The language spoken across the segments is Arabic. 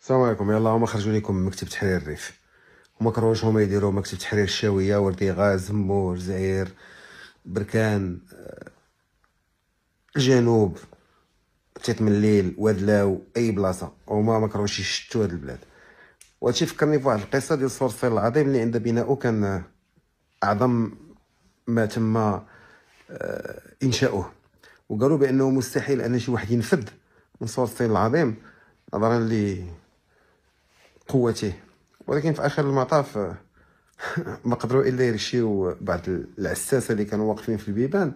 السلام عليكم. يلا هما خرجوا لكم من مكتب تحرير الريف. هما كرهوش هما يديروا مكتب تحرير الشاويه، ورديغا، زمور، زعير، بركان، الجنوب، تيت من الليل، وادلاو، اي بلاصه. هما ما كرهوش يشتوا هاد البلاد. وهادشي فكرني بواحد القصه ديال صورصيل العظيم اللي عند بناؤه كان اعظم ما تم انشاؤه. وقالوا بانه مستحيل ان شي واحد ينفذ من صورصيل العظيم نظرا لقوته، ولكن في اخر المطاف ما قدروا الا يرشيو بعض العساسه اللي كانوا واقفين في البيبان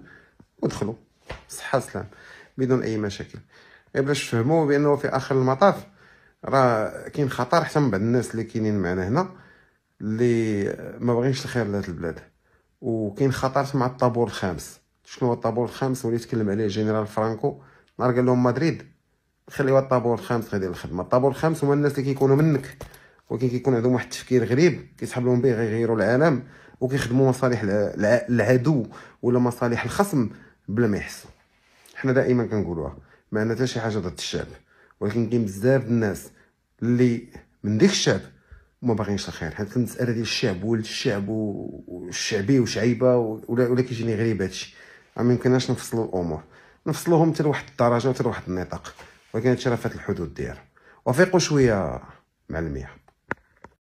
ودخلوا صحه سلام بدون اي مشاكل، غير باش فهموا بانه في اخر المطاف راه كاين خطر حتى من بعض الناس اللي كاينين معنا هنا اللي ما باغينش الخير لهاد البلاد. وكاين خطر مع الطابور الخامس. شنو هو الطابور الخامس؟ واللي تكلم عليه جنرال فرانكو نهار قال لهم مدريد خليوها الطابور الخامس غادي الخدمه. الطابور الخامس هما الناس اللي كيكونوا منك، ولكن كيكون عندهم واحد التفكير غريب كيسحب لهم به غيغيروا العالم وكيخدموا مصالح العدو ولا مصالح الخصم بلا ما يحسوا. حنا دائما كنقولوها، ما عندنا حتى شي حاجه ضد الشعب، ولكن كاين بزاف الناس اللي من ديك الشعب وما باغينش الخير. حيت المساله ديال الشعب ولد الشعب والشعبي وشعيبه ولا كيجيني غريب هادشي. ما يمكنناش نفصلوا الامور، نفصلوهم حتى لواحد الدرجه وحتى لواحد النطاق، ولكن هادشي راه فات الحدود ديالو. وفيقوا شويه مع المياه.